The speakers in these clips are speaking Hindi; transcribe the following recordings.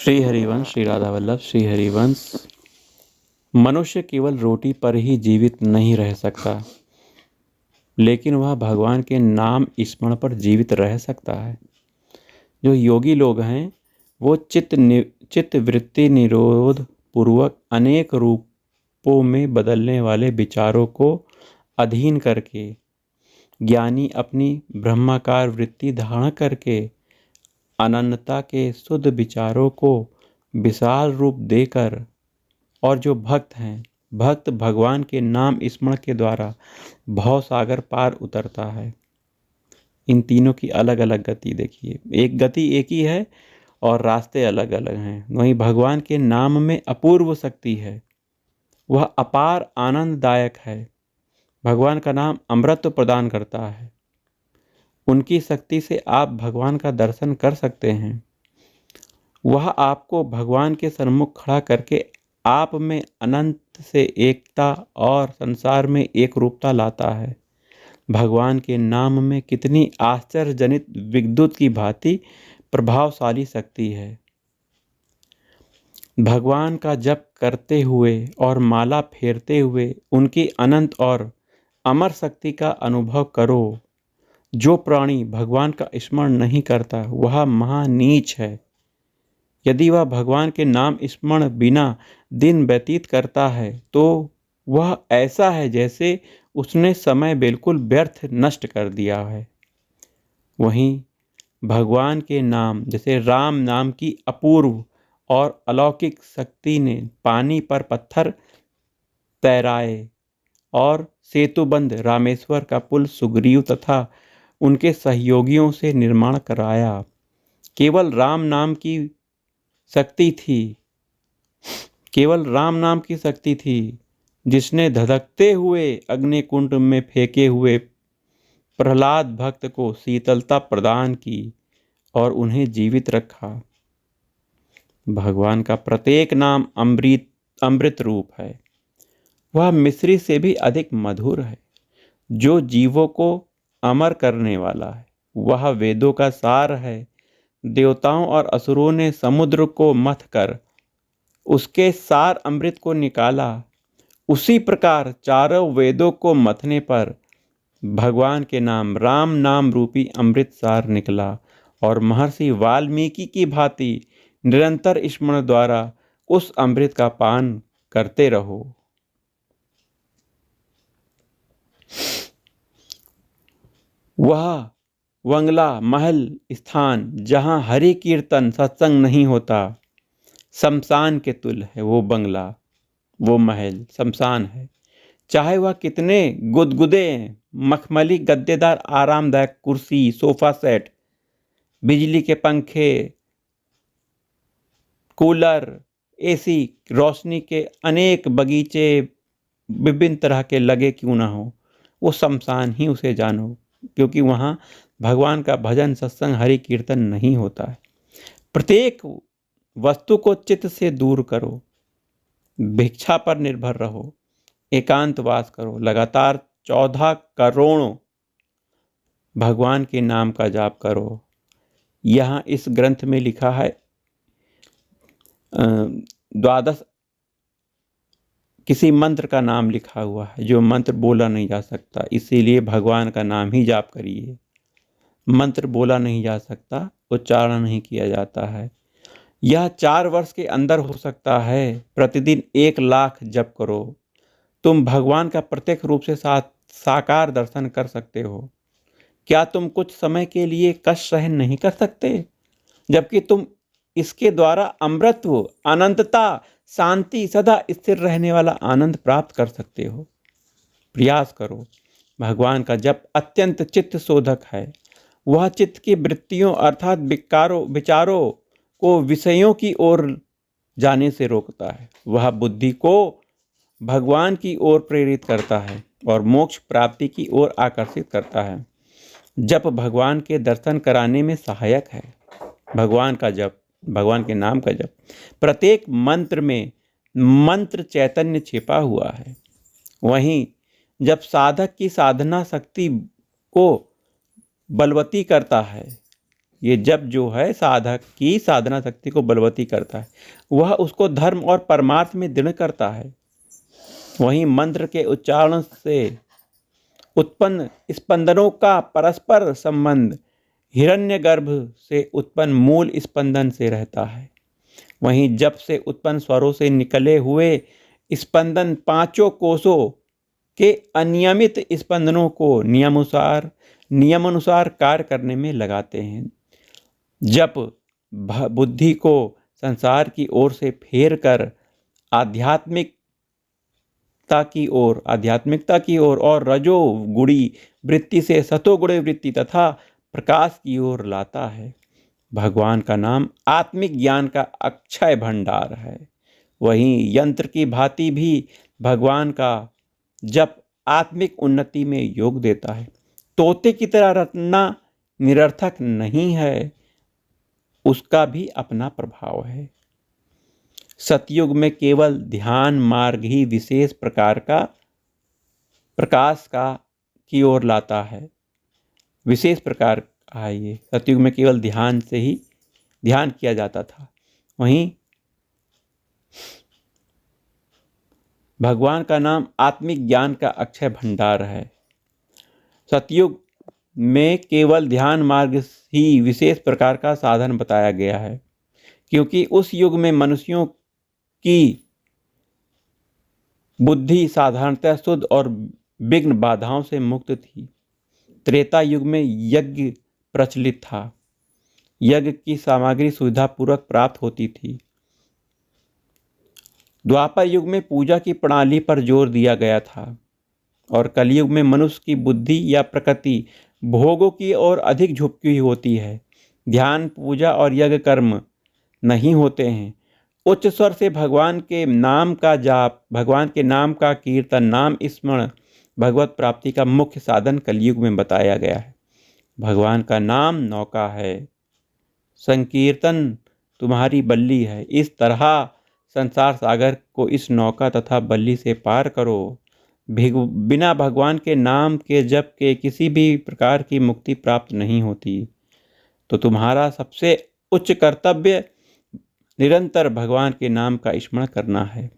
श्री हरिवंश, श्री राधा वल्लभ, श्री हरिवंश। मनुष्य केवल रोटी पर ही जीवित नहीं रह सकता, लेकिन वह भगवान के नाम स्मरण पर जीवित रह सकता है। जो योगी लोग हैं वो चित्त वृत्ति निरोध पूर्वक अनेक रूपों में बदलने वाले विचारों को अधीन करके, ज्ञानी अपनी ब्रह्माकार वृत्ति धारण करके अनन्यता के शुद्ध विचारों को विशाल रूप देकर, और जो भक्त हैं, भक्त भगवान के नाम स्मरण के द्वारा भव सागर पार उतरता है। इन तीनों की अलग अलग गति देखिए, एक गति एक ही है और रास्ते अलग अलग हैं। वहीं भगवान के नाम में अपूर्व शक्ति है, वह अपार आनंददायक है। भगवान का नाम अमृत प्रदान करता है। उनकी शक्ति से आप भगवान का दर्शन कर सकते हैं। वह आपको भगवान के सन्मुख खड़ा करके आप में अनंत से एकता और संसार में एक रूपता लाता है। भगवान के नाम में कितनी आश्चर्यजनित विद्युत की भांति प्रभावशाली शक्ति है। भगवान का जप करते हुए और माला फेरते हुए उनकी अनंत और अमर शक्ति का अनुभव करो। जो प्राणी भगवान का स्मरण नहीं करता वह महानीच है। यदि वह भगवान के नाम स्मरण बिना दिन व्यतीत करता है तो वह ऐसा है जैसे उसने समय बिल्कुल व्यर्थ नष्ट कर दिया है। वहीं भगवान के नाम, जैसे राम नाम की अपूर्व और अलौकिक शक्ति ने पानी पर पत्थर तैराए और सेतुबंध रामेश्वर का पुल सुग्रीव तथा उनके सहयोगियों से निर्माण कराया। केवल राम नाम की शक्ति थी, केवल राम नाम की शक्ति थी जिसने धधकते हुए अग्निकुंड में फेंके हुए प्रहलाद भक्त को शीतलता प्रदान की और उन्हें जीवित रखा। भगवान का प्रत्येक नाम अमृत रूप है। वह मिश्री से भी अधिक मधुर है। जो जीवों को अमर करने वाला है, वह वेदों का सार है। देवताओं और असुरों ने समुद्र को मथ कर उसके सार अमृत को निकाला। उसी प्रकार चारों वेदों को मथने पर भगवान के नाम राम नाम रूपी अमृत सार निकला और महर्षि वाल्मीकि की भांति निरंतर स्मरण द्वारा उस अमृत का पान करते रहो। वह बंगला महल स्थान जहाँ हरि कीर्तन सत्संग नहीं होता, शमशान के तुल्य है। वो बंगला, वो महल शमशान है। चाहे वह कितने गुदगुदे मखमली गद्देदार आरामदायक कुर्सी, सोफा सेट, बिजली के पंखे, कूलर, एसी, रोशनी के अनेक बगीचे विभिन्न तरह के लगे क्यों ना हो, वो शमशान ही उसे जानो, क्योंकि वहाँ भगवान का भजन सत्संग हरि कीर्तन नहीं होता है। प्रत्येक वस्तु को चित्त से दूर करो, भिक्षा पर निर्भर रहो, एकांतवास करो, लगातार 14 करोड़ भगवान के नाम का जाप करो। यहाँ इस ग्रंथ में लिखा है 12 किसी मंत्र का नाम लिखा हुआ है जो मंत्र बोला नहीं जा सकता, इसीलिए भगवान का नाम ही जाप करिए। मंत्र बोला नहीं जा सकता, उच्चारण नहीं किया जाता है। यह 4 वर्ष के अंदर हो सकता है। प्रतिदिन 1 लाख जप करो। तुम भगवान का प्रत्यक्ष रूप से साकार दर्शन कर सकते हो। क्या तुम कुछ समय के लिए कष्ट सहन नहीं कर सकते, जबकि तुम इसके द्वारा अमृतत्व, अनंतता, शांति, सदा स्थिर रहने वाला आनंद प्राप्त कर सकते हो। प्रयास करो। भगवान का जप अत्यंत चित्त शोधक है। वह चित्त की वृत्तियों अर्थात विचारों को विषयों की ओर जाने से रोकता है। वह बुद्धि को भगवान की ओर प्रेरित करता है और मोक्ष प्राप्ति की ओर आकर्षित करता है। जप भगवान के दर्शन कराने में सहायक है। भगवान का जप, भगवान के नाम का जप, प्रत्येक मंत्र में मंत्र चैतन्य छिपा हुआ है। वहीं जब साधक की साधना शक्ति को बलवती करता है ये जप जो है साधक की साधना शक्ति को बलवती करता है, वह उसको धर्म और परमार्थ में दृढ़ करता है। वहीं मंत्र के उच्चारण से उत्पन्न स्पंदनों का परस्पर संबंध हिरण्यगर्भ से उत्पन्न मूल स्पंदन से रहता है। वहीं जप से उत्पन्न स्वरों से निकले हुए स्पंदन पांचों कोषों के अनियमित स्पंदनों को नियमानुसार कार्य करने में लगाते हैं। जप बुद्धि को संसार की ओर से फेर कर आध्यात्मिकता की ओर और रजोगुणी वृत्ति से सतोगुणी वृत्ति तथा प्रकाश की ओर लाता है। भगवान का नाम आत्मिक ज्ञान का अक्षय भंडार है। वहीं यंत्र की भांति भी भगवान का जप आत्मिक उन्नति में योग देता है। तोते की तरह रटना निरर्थक नहीं है, उसका भी अपना प्रभाव है। सतयुग में केवल ध्यान मार्ग ही विशेष प्रकार का प्रकाश की ओर लाता है। विशेष प्रकार का ये सतयुग में केवल ध्यान से ही ध्यान किया जाता था। वहीं भगवान का नाम आत्मिक ज्ञान का अक्षय भंडार है। सतयुग में केवल ध्यान मार्ग ही विशेष प्रकार का साधन बताया गया है, क्योंकि उस युग में मनुष्यों की बुद्धि साधारणतः शुद्ध और विघ्न बाधाओं से मुक्त थी। त्रेता युग में यज्ञ प्रचलित था। यज्ञ की सामग्री सुविधापूर्वक प्राप्त होती थी। द्वापर युग में पूजा की प्रणाली पर जोर दिया गया था और कलयुग में मनुष्य की बुद्धि या प्रकृति भोगों की ओर अधिक झुकी हुई होती है। ध्यान, पूजा और यज्ञ कर्म नहीं होते हैं। उच्च स्वर से भगवान के नाम का जाप, भगवान के नाम का कीर्तन, नाम स्मरण भगवत प्राप्ति का मुख्य साधन कलयुग में बताया गया है। भगवान का नाम नौका है, संकीर्तन तुम्हारी बल्ली है। इस तरह संसार सागर को इस नौका तथा बल्ली से पार करो। बिना भगवान के नाम के जप के किसी भी प्रकार की मुक्ति प्राप्त नहीं होती। तो तुम्हारा सबसे उच्च कर्तव्य निरंतर भगवान के नाम का स्मरण करना है।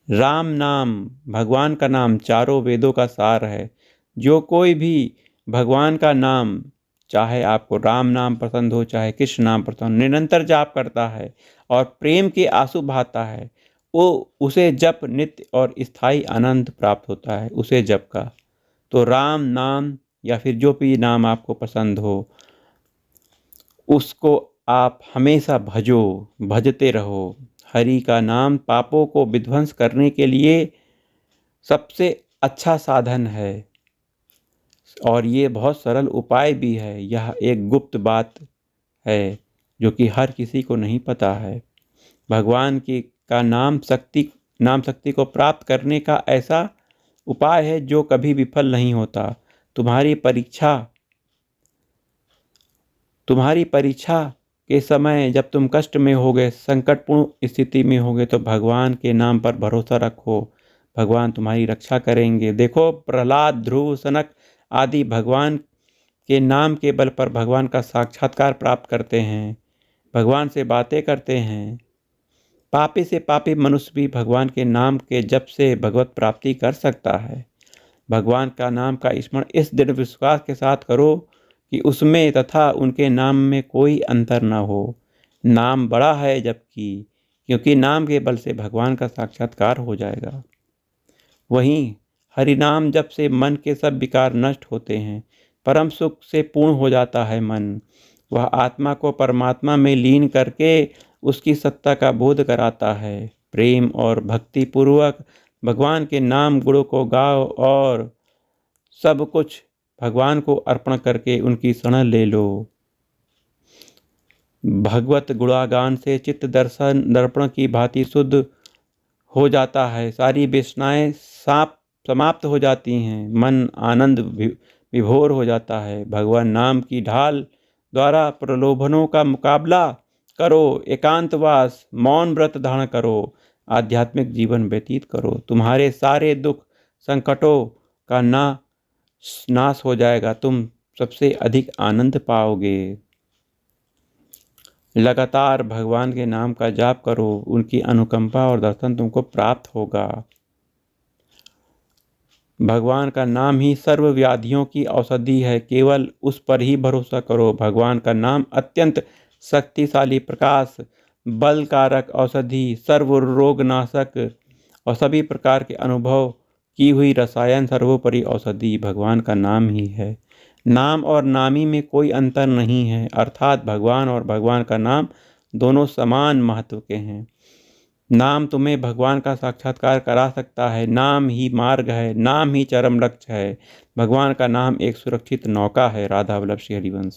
राम नाम, भगवान का नाम चारों वेदों का सार है। जो कोई भी भगवान का नाम, चाहे आपको राम नाम पसंद हो चाहे कृष्ण नाम पसंद, निरंतर जाप करता है और प्रेम के आंसू बहाता है, वो उसे जप नित्य और स्थायी आनंद प्राप्त होता है उसे जप का। तो राम नाम या फिर जो भी नाम आपको पसंद हो उसको आप हमेशा भजते रहो। हरि का नाम पापों को विध्वंस करने के लिए सबसे अच्छा साधन है और ये बहुत सरल उपाय भी है। यह एक गुप्त बात है जो कि हर किसी को नहीं पता है। भगवान की का नाम शक्ति को प्राप्त करने का ऐसा उपाय है जो कभी विफल नहीं होता। तुम्हारी परीक्षा के समय जब तुम कष्ट में होगे, संकटपूर्ण स्थिति में होगे, तो भगवान के नाम पर भरोसा रखो, भगवान तुम्हारी रक्षा करेंगे। देखो प्रहलाद, ध्रुव, सनक आदि भगवान के नाम के बल पर भगवान का साक्षात्कार प्राप्त करते हैं, भगवान से बातें करते हैं। पापी से पापी मनुष्य भी भगवान के नाम के जप से भगवत प्राप्ति कर सकता है। भगवान का नाम का स्मरण इस दृढ़ विश्वास के साथ करो कि उसमें तथा उनके नाम में कोई अंतर न हो। नाम बड़ा है जबकि, क्योंकि नाम के बल से भगवान का साक्षात्कार हो जाएगा। वहीं हरिनाम जप से मन के सब विकार नष्ट होते हैं, परम सुख से पूर्ण हो जाता है मन। वह आत्मा को परमात्मा में लीन करके उसकी सत्ता का बोध कराता है। प्रेम और भक्ति पूर्वक भगवान के नाम गुणों को गाओ और सब कुछ भगवान को अर्पण करके उनकी शरण ले लो। भगवत गुणागान से चित्त दर्पण की भांति शुद्ध हो जाता है। सारी वासनाएं समाप्त हो जाती हैं, मन आनंद विभोर हो जाता है। भगवान नाम की ढाल द्वारा प्रलोभनों का मुकाबला करो, एकांतवास मौन व्रत धारण करो, आध्यात्मिक जीवन व्यतीत करो। तुम्हारे सारे दुख संकटों का नाश हो जाएगा। तुम सबसे अधिक आनंद पाओगे। लगातार भगवान के नाम का जाप करो, उनकी अनुकंपा और दर्शन तुमको प्राप्त होगा। भगवान का नाम ही सर्व व्याधियों की औषधि है, केवल उस पर ही भरोसा करो। भगवान का नाम अत्यंत शक्तिशाली, प्रकाश, बलकारक औषधि, सर्व रोगनाशक और सभी प्रकार के अनुभव की हुई रसायन सर्वोपरि औषधि भगवान का नाम ही है। नाम और नामी में कोई अंतर नहीं है, अर्थात भगवान और भगवान का नाम दोनों समान महत्व के हैं। नाम तुम्हें भगवान का साक्षात्कार करा सकता है। नाम ही मार्ग है, नाम ही चरम लक्ष्य है। भगवान का नाम एक सुरक्षित नौका है। राधा वल्लभ श्री हरिवंश।